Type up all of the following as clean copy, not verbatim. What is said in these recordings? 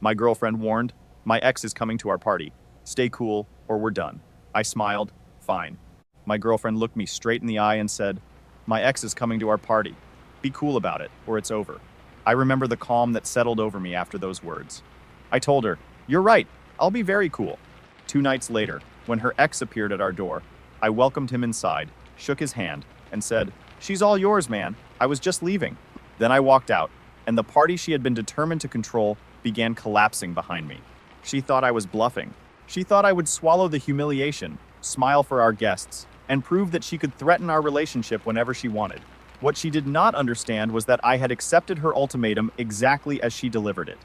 My girlfriend warned, "My ex is coming to our party. Stay cool, or we're done." I smiled, "Fine." My girlfriend looked me straight in the eye and said, "My ex is coming to our party. Be cool about it, or it's over." I remember the calm that settled over me after those words. I told her, "You're right, I'll be very cool." 2 nights later, when her ex appeared at our door, I welcomed him inside, shook his hand, and said, "She's all yours, man. I was just leaving." Then I walked out, and the party she had been determined to control began collapsing behind me. She thought I was bluffing. She thought I would swallow the humiliation, smile for our guests, and prove that she could threaten our relationship whenever she wanted. What she did not understand was that I had accepted her ultimatum exactly as she delivered it.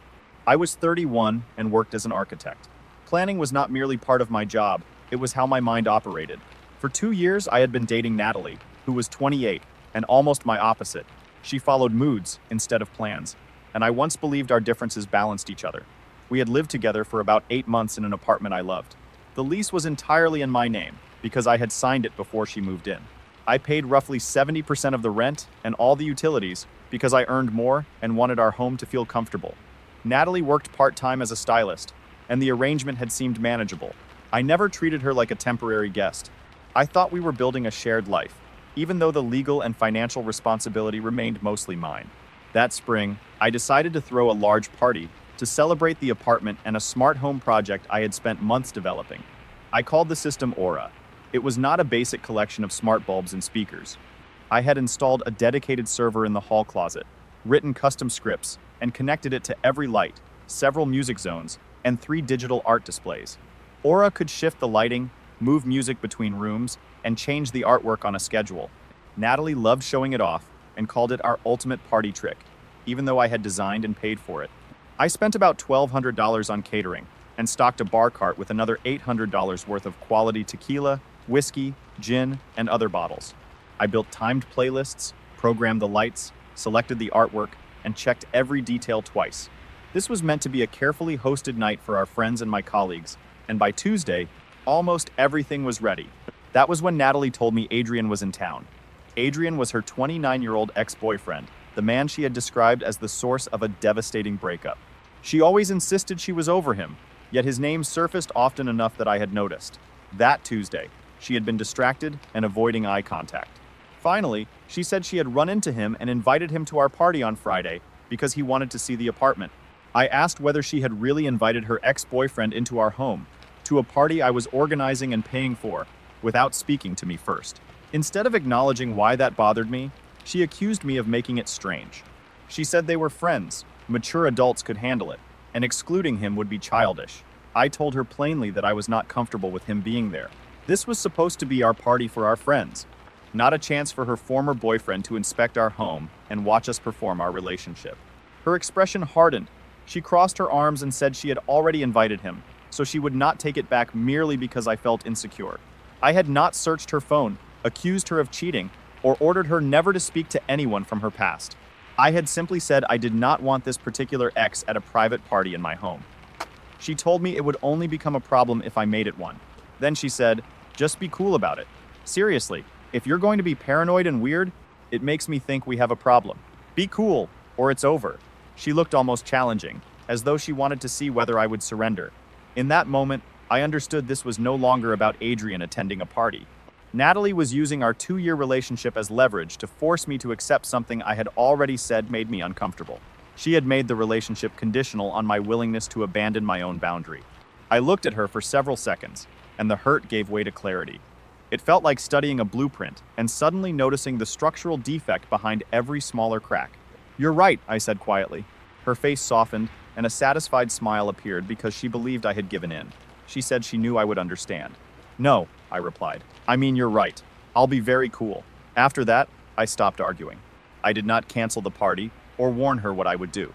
I was 31 and worked as an architect. Planning was not merely part of my job, it was how my mind operated. For 2 years, I had been dating Natalie, who was 28, and almost my opposite. She followed moods instead of plans, and I once believed our differences balanced each other. We had lived together for about 8 months in an apartment I loved. The lease was entirely in my name, because I had signed it before she moved in. I paid roughly 70% of the rent and all the utilities because I earned more and wanted our home to feel comfortable. Natalie worked part-time as a stylist, and the arrangement had seemed manageable. I never treated her like a temporary guest. I thought we were building a shared life, even though the legal and financial responsibility remained mostly mine. That spring, I decided to throw a large party to celebrate the apartment and a smart home project I had spent months developing. I called the system Aura. It was not a basic collection of smart bulbs and speakers. I had installed a dedicated server in the hall closet, written custom scripts, and connected it to every light, several music zones, and 3 digital art displays. Aura could shift the lighting, move music between rooms, and change the artwork on a schedule. Natalie loved showing it off and called it our ultimate party trick, even though I had designed and paid for it. I spent about $1,200 on catering and stocked a bar cart with another $800 worth of quality tequila, whiskey, gin, and other bottles. I built timed playlists, programmed the lights, selected the artwork, and checked every detail twice. This was meant to be a carefully hosted night for our friends and my colleagues, and by Tuesday, almost everything was ready. That was when Natalie told me Adrian was in town. Adrian was her 29-year-old ex-boyfriend, the man she had described as the source of a devastating breakup. She always insisted she was over him, yet his name surfaced often enough that I had noticed. That Tuesday, she had been distracted and avoiding eye contact. Finally, she said she had run into him and invited him to our party on Friday because he wanted to see the apartment. I asked whether she had really invited her ex-boyfriend into our home, to a party I was organizing and paying for, without speaking to me first. Instead of acknowledging why that bothered me, she accused me of making it strange. She said they were friends, mature adults could handle it, and excluding him would be childish. I told her plainly that I was not comfortable with him being there. This was supposed to be our party for our friends, not a chance for her former boyfriend to inspect our home and watch us perform our relationship. Her expression hardened. She crossed her arms and said she had already invited him, so she would not take it back merely because I felt insecure. I had not searched her phone, accused her of cheating, or ordered her never to speak to anyone from her past. I had simply said I did not want this particular ex at a private party in my home. She told me it would only become a problem if I made it one. Then she said, "Just be cool about it. Seriously, if you're going to be paranoid and weird, it makes me think we have a problem. Be cool, or it's over." She looked almost challenging, as though she wanted to see whether I would surrender. In that moment, I understood this was no longer about Adrian attending a party. Natalie was using our 2-year relationship as leverage to force me to accept something I had already said made me uncomfortable. She had made the relationship conditional on my willingness to abandon my own boundary. I looked at her for several seconds, and the hurt gave way to clarity. It felt like studying a blueprint and suddenly noticing the structural defect behind every smaller crack. "You're right," I said quietly. Her face softened, and a satisfied smile appeared because she believed I had given in. She said she knew I would understand. "No," I replied. "I mean, you're right. I'll be very cool." After that, I stopped arguing. I did not cancel the party or warn her what I would do.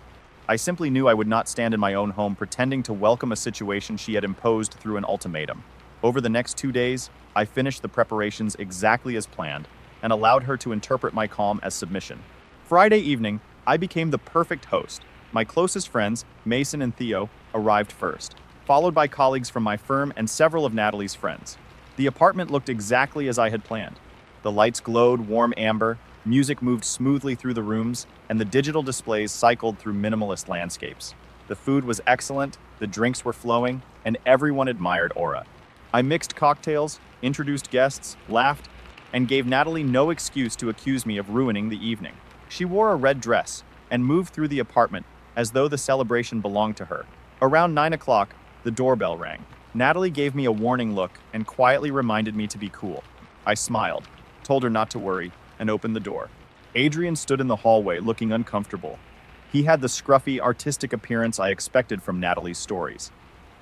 I simply knew I would not stand in my own home pretending to welcome a situation she had imposed through an ultimatum. Over the next 2 days, I finished the preparations exactly as planned and allowed her to interpret my calm as submission. Friday evening, I became the perfect host. My closest friends, Mason and Theo, arrived first, followed by colleagues from my firm and several of Natalie's friends. The apartment looked exactly as I had planned. The lights glowed warm amber, music moved smoothly through the rooms, and the digital displays cycled through minimalist landscapes. The food was excellent, the drinks were flowing, and everyone admired Aura. I mixed cocktails, introduced guests, laughed, and gave Natalie no excuse to accuse me of ruining the evening. She wore a red dress and moved through the apartment as though the celebration belonged to her. Around 9 o'clock, the doorbell rang. Natalie gave me a warning look and quietly reminded me to be cool. I smiled, told her not to worry, and opened the door. Adrian stood in the hallway looking uncomfortable. He had the scruffy, artistic appearance I expected from Natalie's stories.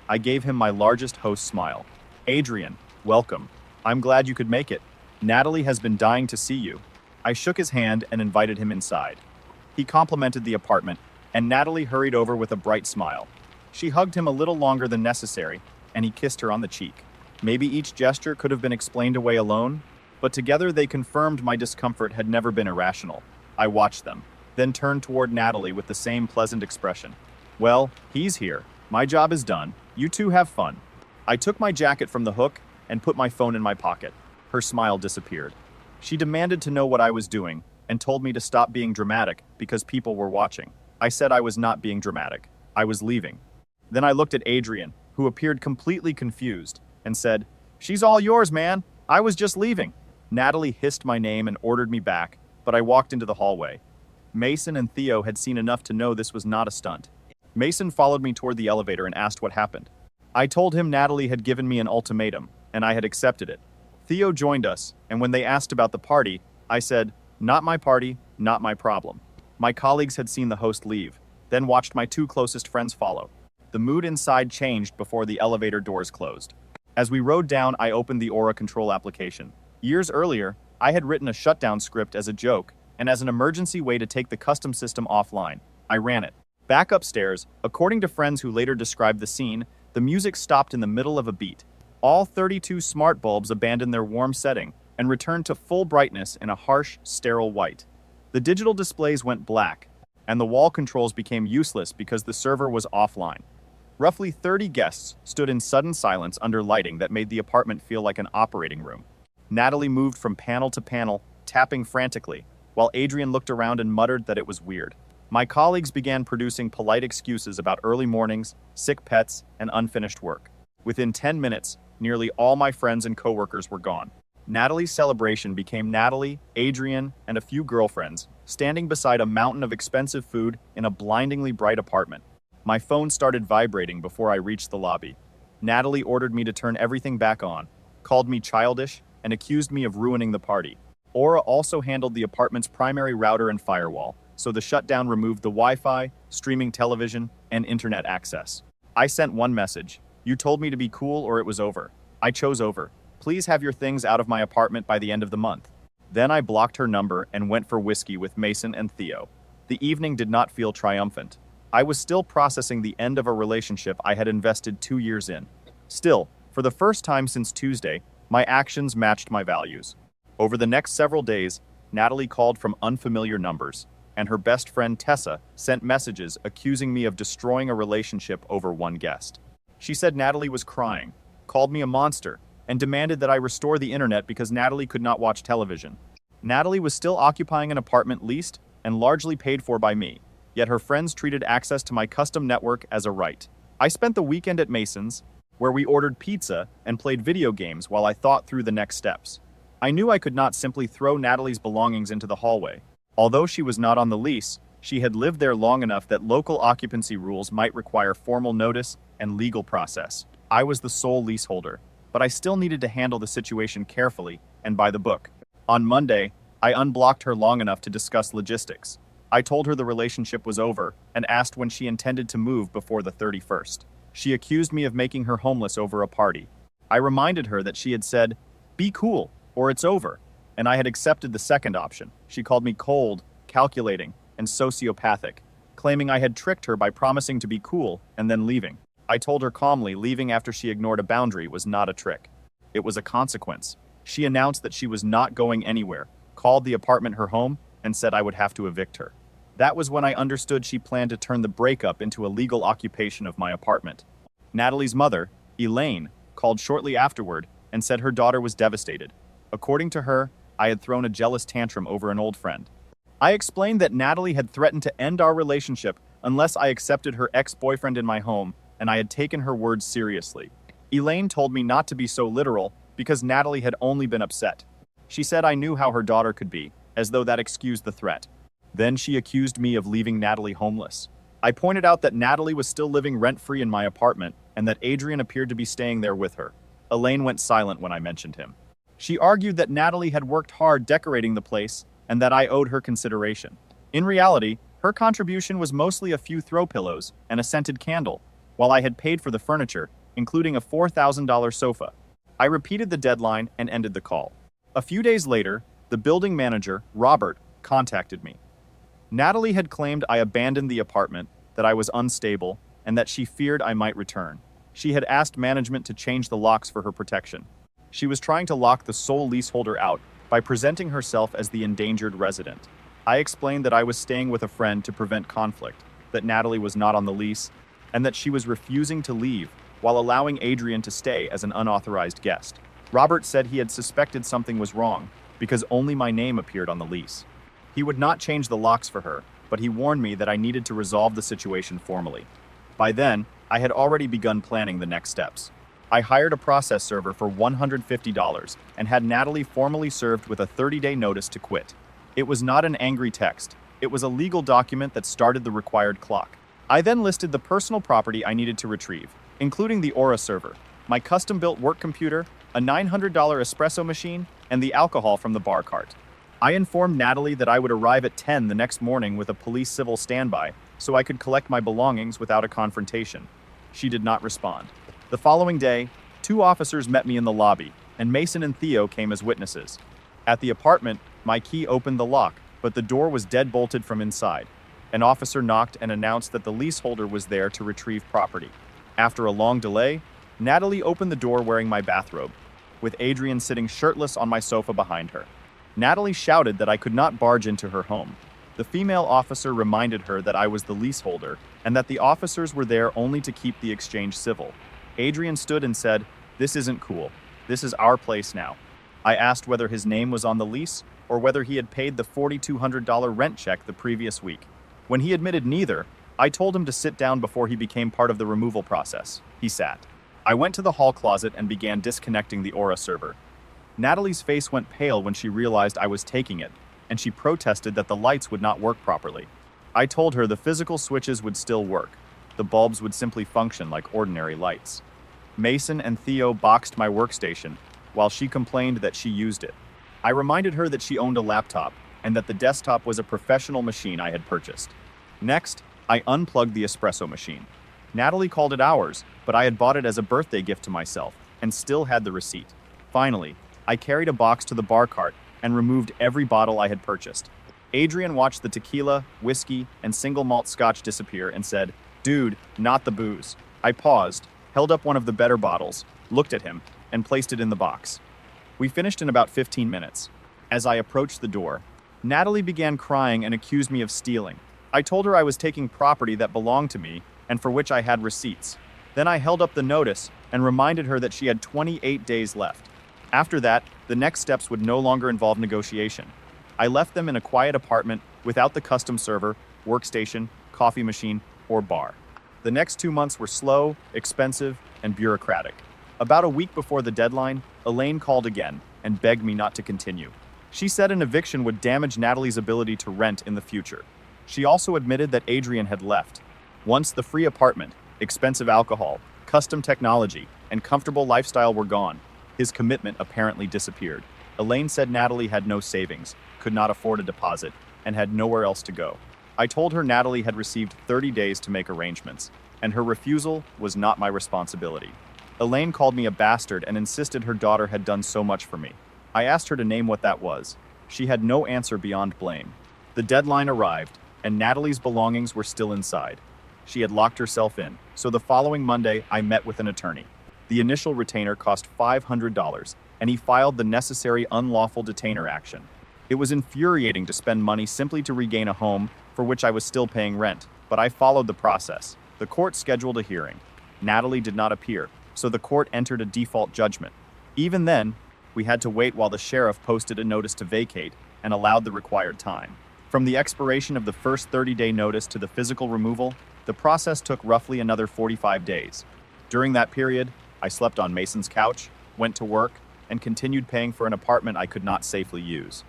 I gave him my largest host smile. Adrian, welcome. I'm glad you could make it. Natalie has been dying to see you. I shook his hand and invited him inside. He complimented the apartment, and Natalie hurried over with a bright smile. She hugged him a little longer than necessary, and he kissed her on the cheek. Maybe each gesture could have been explained away alone, but together they confirmed my discomfort had never been irrational. I watched them, then turned toward Natalie with the same pleasant expression. Well, he's here. My job is done. You two have fun. I took my jacket from the hook and put my phone in my pocket. Her smile disappeared. She demanded to know what I was doing and told me to stop being dramatic because people were watching. I said I was not being dramatic. I was leaving. Then I looked at Adrian, who appeared completely confused, and said, "She's all yours, man. I was just leaving." Natalie hissed my name and ordered me back, but I walked into the hallway. Mason and Theo had seen enough to know this was not a stunt. Mason followed me toward the elevator and asked what happened. I told him Natalie had given me an ultimatum, and I had accepted it. Theo joined us, and when they asked about the party, I said, "Not my party, not my problem." My colleagues had seen the host leave, then watched my two closest friends follow. The mood inside changed before the elevator doors closed. As we rode down, I opened the Aura control application. Years earlier, I had written a shutdown script as a joke, and as an emergency way to take the custom system offline. I ran it. Back upstairs, according to friends who later described the scene, the music stopped in the middle of a beat. All 32 smart bulbs abandoned their warm setting and returned to full brightness in a harsh, sterile white. The digital displays went black, and the wall controls became useless because the server was offline. Roughly 30 guests stood in sudden silence under lighting that made the apartment feel like an operating room. Natalie moved from panel to panel, tapping frantically, while Adrian looked around and muttered that it was weird. My colleagues began producing polite excuses about early mornings, sick pets, and unfinished work. Within 10 minutes, nearly all my friends and coworkers were gone. Natalie's celebration became Natalie, Adrian, and a few girlfriends, standing beside a mountain of expensive food in a blindingly bright apartment. My phone started vibrating before I reached the lobby. Natalie ordered me to turn everything back on, called me childish, and accused me of ruining the party. Aura also handled the apartment's primary router and firewall, so the shutdown removed the Wi-Fi, streaming television, and internet access. I sent one message. "You told me to be cool or it was over. I chose over. Please have your things out of my apartment by the end of the month." Then I blocked her number and went for whiskey with Mason and Theo. The evening did not feel triumphant. I was still processing the end of a relationship I had invested 2 years in. Still, for the first time since Tuesday, my actions matched my values. Over the next several days, Natalie called from unfamiliar numbers, and her best friend Tessa sent messages accusing me of destroying a relationship over one guest. She said Natalie was crying, called me a monster, and demanded that I restore the internet because Natalie could not watch television. Natalie was still occupying an apartment leased and largely paid for by me, yet her friends treated access to my custom network as a right. I spent the weekend at Mason's, where we ordered pizza and played video games while I thought through the next steps. I knew I could not simply throw Natalie's belongings into the hallway. Although she was not on the lease, she had lived there long enough that local occupancy rules might require formal notice and legal process. I was the sole leaseholder, but I still needed to handle the situation carefully and by the book. On Monday, I unblocked her long enough to discuss logistics. I told her the relationship was over and asked when she intended to move before the 31st. She accused me of making her homeless over a party. I reminded her that she had said, "Be cool, or it's over," and I had accepted the second option. She called me cold, calculating, and sociopathic, claiming I had tricked her by promising to be cool and then leaving. I told her calmly leaving after she ignored a boundary was not a trick. It was a consequence. She announced that she was not going anywhere, called the apartment her home, and said I would have to evict her. That was when I understood she planned to turn the breakup into a legal occupation of my apartment. Natalie's mother, Elaine, called shortly afterward and said her daughter was devastated. According to her, I had thrown a jealous tantrum over an old friend. I explained that Natalie had threatened to end our relationship unless I accepted her ex-boyfriend in my home and I had taken her words seriously. Elaine told me not to be so literal because Natalie had only been upset. She said I knew how her daughter could be, as though that excused the threat. Then she accused me of leaving Natalie homeless. I pointed out that Natalie was still living rent-free in my apartment and that Adrian appeared to be staying there with her. Elaine went silent when I mentioned him. She argued that Natalie had worked hard decorating the place and that I owed her consideration. In reality, her contribution was mostly a few throw pillows and a scented candle, while I had paid for the furniture, including a $4,000 sofa. I repeated the deadline and ended the call. A few days later, the building manager, Robert, contacted me. Natalie had claimed I abandoned the apartment, that I was unstable, and that she feared I might return. She had asked management to change the locks for her protection. She was trying to lock the sole leaseholder out by presenting herself as the endangered resident. I explained that I was staying with a friend to prevent conflict, that Natalie was not on the lease, and that she was refusing to leave while allowing Adrian to stay as an unauthorized guest. Robert said he had suspected something was wrong because only my name appeared on the lease. He would not change the locks for her, but he warned me that I needed to resolve the situation formally. By then, I had already begun planning the next steps. I hired a process server for $150 and had Natalie formally served with a 30-day notice to quit. It was not an angry text. It was a legal document that started the required clock. I then listed the personal property I needed to retrieve, including the Aura server, my custom-built work computer, a $900 espresso machine, and the alcohol from the bar cart. I informed Natalie that I would arrive at 10 the next morning with a police civil standby so I could collect my belongings without a confrontation. She did not respond. The following day, 2 officers met me in the lobby, and Mason and Theo came as witnesses. At the apartment, my key opened the lock, but the door was dead-bolted from inside. An officer knocked and announced that the leaseholder was there to retrieve property. After a long delay, Natalie opened the door wearing my bathrobe, with Adrian sitting shirtless on my sofa behind her. Natalie shouted that I could not barge into her home. The female officer reminded her that I was the leaseholder and that the officers were there only to keep the exchange civil. Adrian stood and said, "This isn't cool. This is our place now." I asked whether his name was on the lease or whether he had paid the $4,200 rent check the previous week. When he admitted neither, I told him to sit down before he became part of the removal process. He sat. I went to the hall closet and began disconnecting the Aura server. Natalie's face went pale when she realized I was taking it, and she protested that the lights would not work properly. I told her the physical switches would still work. The bulbs would simply function like ordinary lights. Mason and Theo boxed my workstation, while she complained that she used it. I reminded her that she owned a laptop, and that the desktop was a professional machine I had purchased. Next, I unplugged the espresso machine. Natalie called it ours, but I had bought it as a birthday gift to myself, and still had the receipt. Finally, I carried a box to the bar cart and removed every bottle I had purchased. Adrian watched the tequila, whiskey, and single malt scotch disappear and said, "Dude, not the booze." I paused, held up one of the better bottles, looked at him, and placed it in the box. We finished in about 15 minutes. As I approached the door, Natalie began crying and accused me of stealing. I told her I was taking property that belonged to me and for which I had receipts. Then I held up the notice and reminded her that she had 28 days left. After that, the next steps would no longer involve negotiation. I left them in a quiet apartment without the custom server, workstation, coffee machine, or bar. The next 2 months were slow, expensive, and bureaucratic. About a week before the deadline, Elaine called again and begged me not to continue. She said an eviction would damage Natalie's ability to rent in the future. She also admitted that Adrian had left. Once the free apartment, expensive alcohol, custom technology, and comfortable lifestyle were gone, his commitment apparently disappeared. Elaine said Natalie had no savings, could not afford a deposit, and had nowhere else to go. I told her Natalie had received 30 days to make arrangements, and her refusal was not my responsibility. Elaine called me a bastard and insisted her daughter had done so much for me. I asked her to name what that was. She had no answer beyond blame. The deadline arrived, and Natalie's belongings were still inside. She had locked herself in, so the following Monday I met with an attorney. The initial retainer cost $500, and he filed the necessary unlawful detainer action. It was infuriating to spend money simply to regain a home for which I was still paying rent, but I followed the process. The court scheduled a hearing. Natalie did not appear, so the court entered a default judgment. Even then, we had to wait while the sheriff posted a notice to vacate and allowed the required time. From the expiration of the first 30-day notice to the physical removal, the process took roughly another 45 days. During that period, I slept on Mason's couch, went to work, and continued paying for an apartment I could not safely use.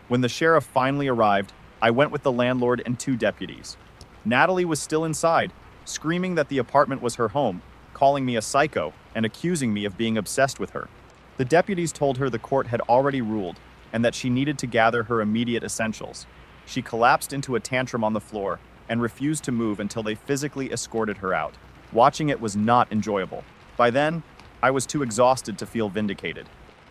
When the sheriff finally arrived, I went with the landlord and 2 deputies. Natalie was still inside, screaming that the apartment was her home, calling me a psycho, and accusing me of being obsessed with her. The deputies told her the court had already ruled, and that she needed to gather her immediate essentials. She collapsed into a tantrum on the floor and refused to move until they physically escorted her out. Watching it was not enjoyable. By then, I was too exhausted to feel vindicated.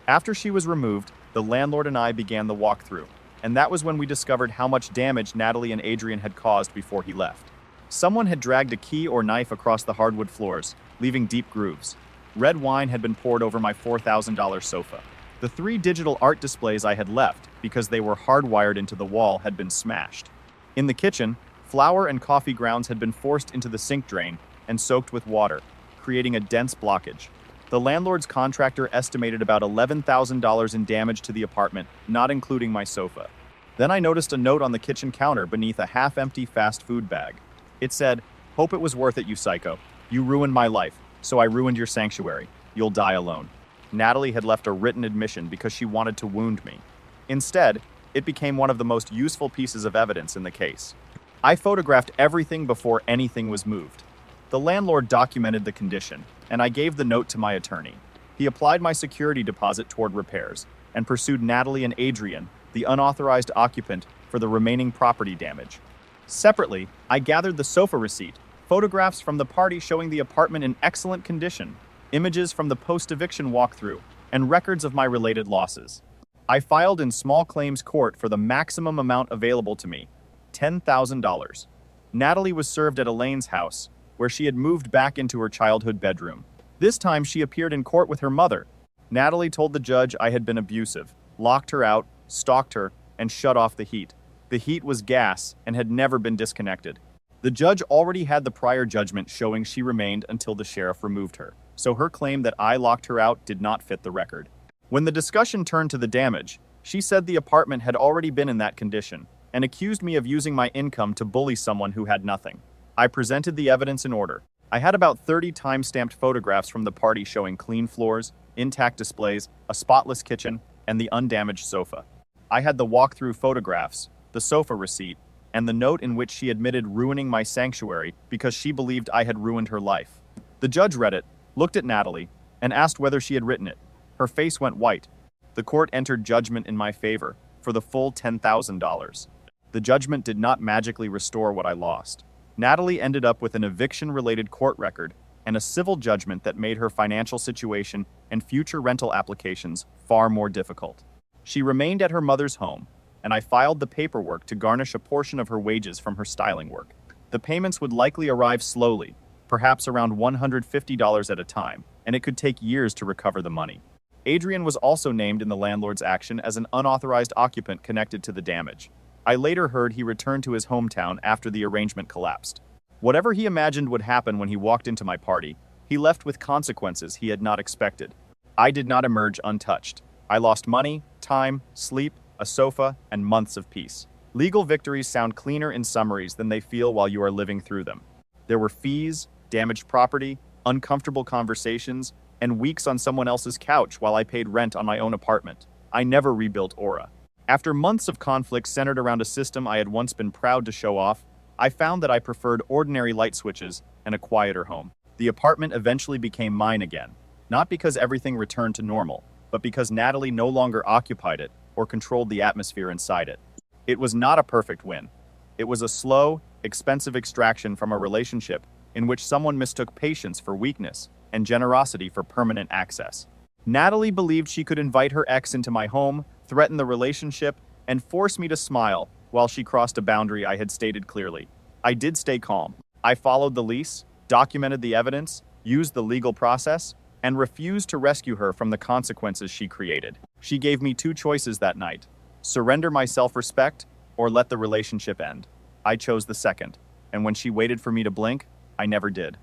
After she was removed, the landlord and I began the walkthrough, and that was when we discovered how much damage Natalie and Adrian had caused before he left. Someone had dragged a key or knife across the hardwood floors, leaving deep grooves. Red wine had been poured over my $4,000 sofa. The 3 digital art displays I had left, because they were hardwired into the wall, had been smashed. In the kitchen, flour and coffee grounds had been forced into the sink drain and soaked with water, creating a dense blockage. The landlord's contractor estimated about $11,000 in damage to the apartment, not including my sofa. Then I noticed a note on the kitchen counter beneath a half-empty fast food bag. It said, "Hope it was worth it, you psycho. You ruined my life, so I ruined your sanctuary. You'll die alone." Natalie had left a written admission because she wanted to wound me. Instead, it became one of the most useful pieces of evidence in the case. I photographed everything before anything was moved. The landlord documented the condition, and I gave the note to my attorney. He applied my security deposit toward repairs and pursued Natalie and Adrian, the unauthorized occupant, for the remaining property damage. Separately, I gathered the sofa receipt, photographs from the party showing the apartment in excellent condition, images from the post-eviction walkthrough, and records of my related losses. I filed in small claims court for the maximum amount available to me, $10,000. Natalie was served at Elaine's house, where she had moved back into her childhood bedroom. This time she appeared in court with her mother. Natalie told the judge I had been abusive, locked her out, stalked her, and shut off the heat. The heat was gas and had never been disconnected. The judge already had the prior judgment showing she remained until the sheriff removed her, so her claim that I locked her out did not fit the record. When the discussion turned to the damage, she said the apartment had already been in that condition and accused me of using my income to bully someone who had nothing. I presented the evidence in order. I had about 30 time-stamped photographs from the party showing clean floors, intact displays, a spotless kitchen, and the undamaged sofa. I had the walkthrough photographs, the sofa receipt, and the note in which she admitted ruining my sanctuary because she believed I had ruined her life. The judge read it, looked at Natalie, and asked whether she had written it. Her face went white. The court entered judgment in my favor for the full $10,000. The judgment did not magically restore what I lost. Natalie ended up with an eviction-related court record and a civil judgment that made her financial situation and future rental applications far more difficult. She remained at her mother's home, and I filed the paperwork to garnish a portion of her wages from her styling work. The payments would likely arrive slowly, perhaps around $150 at a time, and it could take years to recover the money. Adrian was also named in the landlord's action as an unauthorized occupant connected to the damage. I later heard he returned to his hometown after the arrangement collapsed. Whatever he imagined would happen when he walked into my party, he left with consequences he had not expected. I did not emerge untouched. I lost money, time, sleep, a sofa, and months of peace. Legal victories sound cleaner in summaries than they feel while you are living through them. There were fees, damaged property, uncomfortable conversations, and weeks on someone else's couch while I paid rent on my own apartment. I never rebuilt Aura. After months of conflict centered around a system I had once been proud to show off, I found that I preferred ordinary light switches and a quieter home. The apartment eventually became mine again, not because everything returned to normal, but because Natalie no longer occupied it or controlled the atmosphere inside it. It was not a perfect win. It was a slow, expensive extraction from a relationship in which someone mistook patience for weakness and generosity for permanent access. Natalie believed she could invite her ex into my home, threaten the relationship, and force me to smile while she crossed a boundary I had stated clearly. I did stay calm. I followed the lease, documented the evidence, used the legal process, and refused to rescue her from the consequences she created. She gave me 2 choices that night: surrender my self-respect or let the relationship end. I chose the second, and when she waited for me to blink, I never did.